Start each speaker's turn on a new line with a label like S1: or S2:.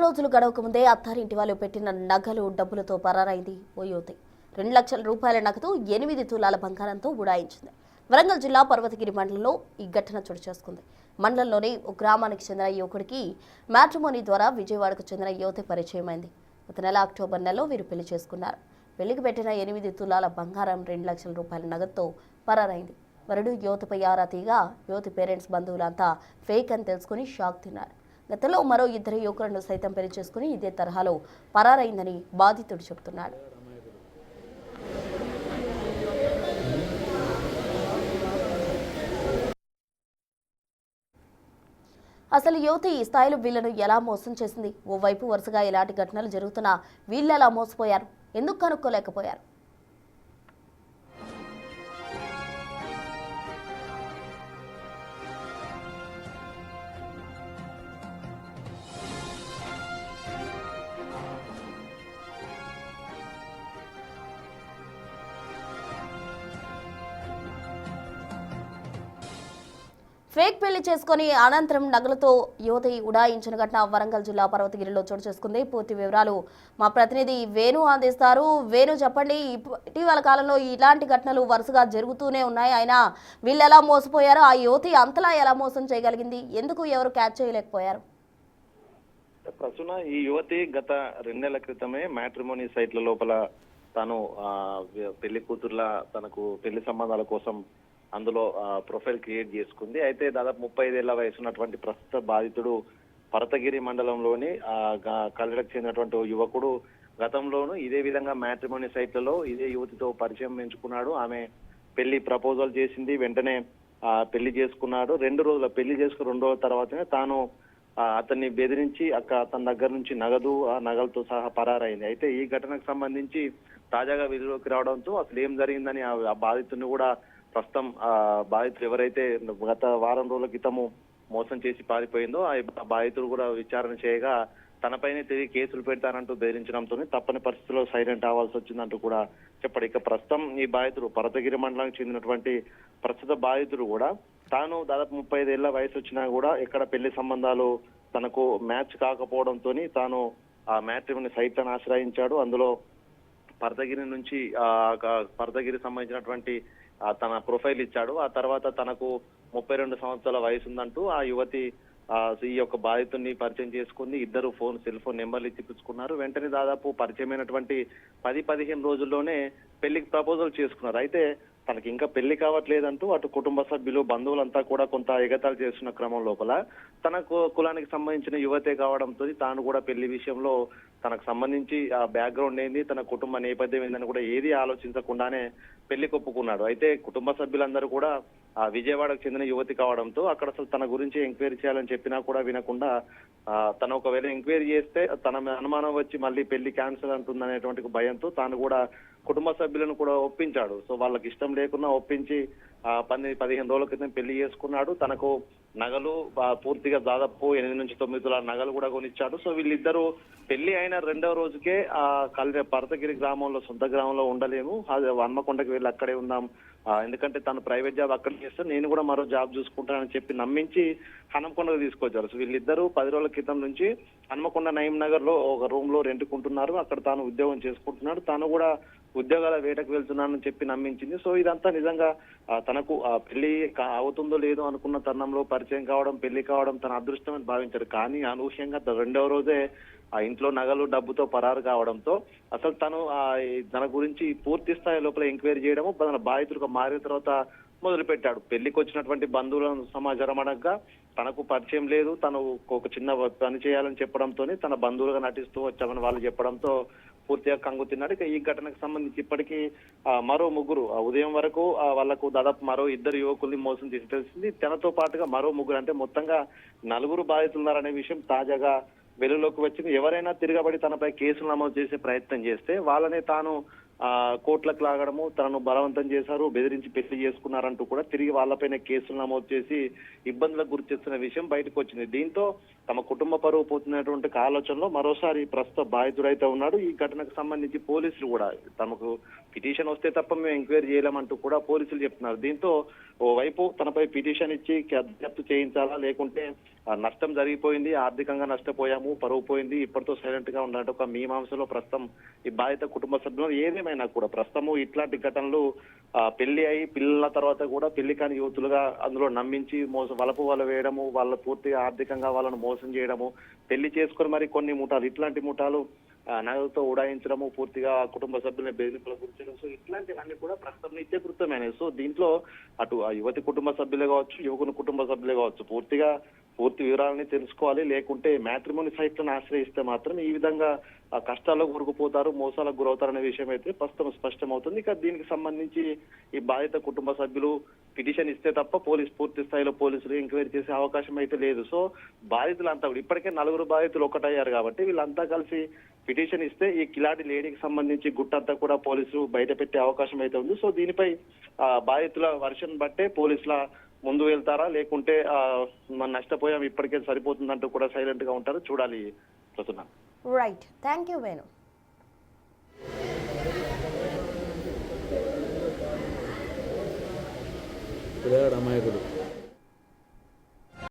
S1: రోజులు గడవక ముందే అత్తారింటి వాళ్ళు పెట్టిన నగలు డబ్బులతో పరారైంది ఓ యువతి. 2 లక్షల రూపాయల నగదు 8 తులాల బంగారంతో ఉడాయించింది. వరంగల్ జిల్లా పర్వతగిరి మండలంలో ఈ ఘటన చోటు చేసుకుంది. మండలంలోని ఓ గ్రామానికి చెందిన యువకుడికి మ్యాట్రిమోనీ ద్వారా విజయవాడకు చెందిన యువతి పరిచయమైంది. గత నెల అక్టోబర్ నెలలో వీరు పెళ్లి చేసుకున్నారు. పెళ్లికి పెట్టిన 8 తులాల బంగారం 2 లక్షల రూపాయల నగదుతో పరారైంది. వరుడు యువతిపై ఆరా తీగా యువతి పేరెంట్స్ బంధువులంతా ఫేక్ అని తెలుసుకుని షాక్ తిన్నారు. గతంలో మరో 2 యువకులను సైతం పెళ్లి చేసుకుని ఇదే తరహాలో పరారైందని బాధితుడు చెబుతున్నాడు. అసలు యువతి ఈ స్థాయిలో వీళ్లను ఎలా మోసం చేసింది? ఓవైపు వరుసగా ఇలాంటి ఘటనలు జరుగుతున్నా వీళ్ళు ఎలా మోసపోయారు? ఎందుకు కనుక్కోలేకపోయారు? ఫేక్ పెళ్లి చేసుకుని అనంతరం నగలతో యువతి ఉడాయించిన ఘటన వరంగల్ జిల్లా పర్వతగిరిలో చోటు చేసుకుంది. పూర్తి వివరాలు మా ప్రతినిధి వేణు అందిస్తారు. వేణు, చెప్పండి, ఇటీవల కాలంలో ఇలాంటి ఘటనలు వరుసగా జరుగుతూనే ఉన్నాయి. అయినా వీళ్ళు ఎలా మోసపోయారు? ఆ యువతి అంతలా ఎలా మోసం చేయగలిగింది? ఎందుకు ఎవరు క్యాచ్ చేయలేకపోయారు?
S2: ప్రస్తుతం ఈ యువతి గత 2 నెలల క్రితమే మ్యాట్రిమోనీ సైట్ల లోపల తాను పెళ్లి కూతుర్ల తనకు పెళ్లి సంబంధాల కోసం అందులో ప్రొఫైల్ క్రియేట్ చేసుకుంది. అయితే దాదాపు 35 ఏళ్ల వయసు ఉన్నటువంటి ప్రస్తుత బాధితుడు పర్వతగిరి మండలంలోని కల్లెడకు చెందినటువంటి యువకుడు గతంలోనూ ఇదే విధంగా మ్యాట్రిమోనీ సైట్లలో ఇదే యువతితో పరిచయం పెంచుకున్నాడు. ఆమె పెళ్లి ప్రపోజల్ చేసింది, వెంటనే పెళ్లి చేసుకున్నాడు. 2 రోజుల పెళ్లి చేసుకున్న 2 రోజుల తర్వాతనే తాను అతన్ని బెదిరించి తన దగ్గర నుంచి నగదు నగలతో సహా పరారైంది. అయితే ఈ ఘటనకు సంబంధించి తాజాగా వెలుగులోకి రావడంతో అసలు ఏం జరిగిందని ఆ బాధితుడిని కూడా ప్రస్తుతం బాధితుడు ఎవరైతే గత వారం రోజుల క్రితము మోసం చేసి పారిపోయిందో ఆ బాధితుడు కూడా విచారణ చేయగా తనపైనే తిరిగి కేసులు పెడతానంటూ బెదిరించడంతో తప్పని పరిస్థితుల్లో సైలెంట్ అవ్వాల్సి వచ్చిందంటూ కూడా చెప్పాడు. ఇక ప్రస్తుతం ఈ బాధితుడు పర్వతగిరి మండలానికి చెందినటువంటి ప్రస్తుత బాధితుడు కూడా తాను దాదాపు 35 ఏళ్ల వయసు వచ్చినా కూడా ఎక్కడ పెళ్లి సంబంధాలు తనకు మ్యాచ్ కాకపోవడంతో తాను ఆ మ్యాట్రిమోనీ సైట్లను ఆశ్రయించాడు. అందులో పర్వతగిరి నుంచి పర్వతగిరి సంబంధించినటువంటి తన ప్రొఫైల్ ఇచ్చాడు. ఆ తర్వాత తనకు 32 సంవత్సరాల వయసు ఉందంటూ ఆ యువతి ఈ యొక్క బాధితుడిని పరిచయం చేసుకుంది. ఇద్దరు సెల్ ఫోన్ నెంబర్లు ఇచ్చిపుచ్చుకున్నారు. వెంటనే దాదాపు పరిచయమైనటువంటి 10-15 రోజుల్లోనే పెళ్లికి ప్రపోజల్ చేసుకున్నారు. అయితే తనకి ఇంకా పెళ్లి కావట్లేదంటూ అటు కుటుంబ సభ్యులు బంధువులంతా కూడా కొంత ఎగతాళి చేస్తున్న క్రమం లోపల తనకు కులానికి సంబంధించిన యువతే కావడంతో తాను కూడా పెళ్లి విషయంలో తనకు సంబంధించి ఆ బ్యాక్గ్రౌండ్ ఏంది, తన కుటుంబ నేపథ్యం ఏందని కూడా ఏది ఆలోచించకుండానే పెళ్లి కొప్పుకున్నాడు. అయితే కుటుంబ సభ్యులందరూ కూడా విజయవాడకు చెందిన యువతి కావడంతో అక్కడ అసలు తన గురించి ఎంక్వైరీ చేయాలని చెప్పినా కూడా వినకుండా తను ఒకవేళ ఎంక్వైరీ చేస్తే తన అనుమానం వచ్చి మళ్ళీ పెళ్లి క్యాన్సిల్ అంటుందనేటువంటి భయంతో తాను కూడా కుటుంబ సభ్యులను కూడా ఒప్పించాడు. సో వాళ్ళకి ఇష్టం లేకున్నా ఒప్పించి 10-15 రోజుల క్రితం పెళ్లి చేసుకున్నాడు. తనకు నగలు పూర్తిగా దాదాపు 8 నుంచి 9 తులాల నగలు కూడా కొనిచ్చాడు. సో వీళ్ళిద్దరూ పెళ్లి అయిన 2వ రోజుకే పర్వతగిరి గ్రామంలో సొంత గ్రామంలో ఉండలేము, హన్మకొండకి వెళ్ళి అక్కడే ఉందాం, ఎందుకంటే తను ప్రైవేట్ జాబ్ అక్కడ చేస్తే నేను కూడా మరో జాబ్ చూసుకుంటానని చెప్పి నమ్మించి హన్మకొండకు తీసుకొచ్చారు. సో వీళ్ళిద్దరూ 10 రోజుల క్రితం నుంచి హన్మకొండ నయీం నగర్ లో ఒక రూమ్ లో రెంట్కుంటున్నారు. అక్కడ తాను ఉద్యోగం చేసుకుంటున్నాడు. తాను కూడా ఉద్యోగాల వేటకు వెళ్తున్నానని చెప్పి నమ్మించింది. సో ఇదంతా నిజంగా తనకు పెళ్లి అవుతుందో లేదో అనుకున్న తరుణంలో పరిచయం కావడం, పెళ్లి కావడం తన అదృష్టం అని భావించారు. కానీ అనూహ్యంగా 2వ రోజే ఆ ఇంట్లో నగలు డబ్బుతో పరారు కావడంతో అసలు తన గురించి పూర్తి స్థాయి లోపల ఎంక్వైరీ చేయడము తన బాధితుడిగా మారిన తర్వాత మొదలుపెట్టాడు. పెళ్లికి వచ్చినటువంటి బంధువులను సమాచారం అడగగా తనకు పరిచయం లేదు, తను ఒక చిన్న పని చేయాలని చెప్పడంతో తన బంధువులుగా నటిస్తూ వచ్చామని వాళ్ళు చెప్పడంతో పూర్తిగా కంగు తిన్నాడు. ఇక ఈ ఘటనకు సంబంధించి ఇప్పటికీ మరో 3 ఉదయం వరకు వాళ్లకు దాదాపు మరో 2 యువకుల్ని మోసం చేసి తెలిసింది. తనతో పాటుగా మరో 3 అంటే మొత్తంగా 4 బాధితులున్నారనే విషయం తాజాగా వెలుగులోకి వచ్చింది. ఎవరైనా తిరగబడి తనపై కేసులు నమోదు చేసే ప్రయత్నం చేస్తే వాళ్ళనే తాను కోర్టులకు లాగడము, తనను బలవంతం చేశారు, బెదిరించి పెళ్లి చేసుకున్నారంటూ కూడా తిరిగి వాళ్ళపైన కేసులు నమోదు చేసి ఇబ్బందులకు గురి చేస్తున్న విషయం బయటకు వచ్చింది. దీంతో తమ కుటుంబ పరువు పోతున్నటువంటి ఆలోచనలో మరోసారి ప్రస్తుత బాధితుడైతే ఉన్నాడు. ఈ ఘటనకు సంబంధించి పోలీసులు కూడా తమకు పిటిషన్ వస్తే తప్ప మేము ఎంక్వైరీ చేయలేమంటూ కూడా పోలీసులు చెప్తున్నారు. దీంతో ఓవైపు తనపై పిటిషన్ ఇచ్చి దర్యాప్తు చేయించాలా, లేకుంటే నష్టం జరిగిపోయింది, ఆర్థికంగా నష్టపోయాము, పరువు పోయింది, ఇప్పటితో సైలెంట్ గా ఉన్నట్టు ఒక మీమాంసలో ప్రస్తుతం ఈ బాధిత కుటుంబ సభ్యులు ఏదేమైనా కూడా ప్రస్తుతము ఇట్లాంటి ఘటనలు పెళ్లి అయి పిల్లల తర్వాత కూడా పెళ్లి కాని యువతులుగా అందులో నమ్మించి వలపు వల వేయడము, వాళ్ళ పూర్తిగా ఆర్థికంగా వాళ్ళను మోసం చేయడము, పెళ్లి చేసుకుని మరి కొన్ని ముఠాలు ఇట్లాంటి ముఠాలు నగదుతో ఉడాయించడము, పూర్తిగా కుటుంబ సభ్యులని బెదిరింపులకు గురించడం, సో ఇట్లాంటివన్నీ కూడా ప్రస్తుతం నిత్యకృతమైనవి. సో దీంట్లో అటు ఆ యువతి కుటుంబ సభ్యులే కావచ్చు, యువకుని కుటుంబ సభ్యులే కావచ్చు, పూర్తి వివరాలని తెలుసుకోవాలి. లేకుంటే మ్యాట్రిమోని సైట్లను ఆశ్రయిస్తే మాత్రం ఈ విధంగా కష్టాల్లో కూరుకుపోతారు, మోసాలకు గురవుతారనే విషయం అయితే ప్రస్తుతం స్పష్టమవుతుంది. ఇక దీనికి సంబంధించి ఈ బాధిత కుటుంబ సభ్యులు పిటిషన్ ఇస్తే తప్ప పూర్తి స్థాయిలో పోలీసులు ఎంక్వైరీ చేసే అవకాశం అయితే లేదు. సో బాధితులంతా కూడా ఇప్పటికే 4 బాధితులు ఒకటయ్యారు కాబట్టి వీళ్ళంతా కలిసి పిటిషన్ ఇస్తే ఈ కిలాడి లేడీకి సంబంధించి గుట్టంతా కూడా పోలీసులు బయట పెట్టే అవకాశం అయితే ఉంది. సో దీనిపై బాధితుల వర్షన్ బట్టే పోలీసుల ముందు వెళ్తారా, లేకుంటే మనం నష్టపోయాం ఇప్పటికే సరిపోతుందంటూ కూడా సైలెంట్ గా ఉంటారు, చూడాలి. ప్రస్తుతం
S1: రైట్, థ్యాంక్ యూ వేణు.
S3: పిల్లగాడు అమాయకుడు.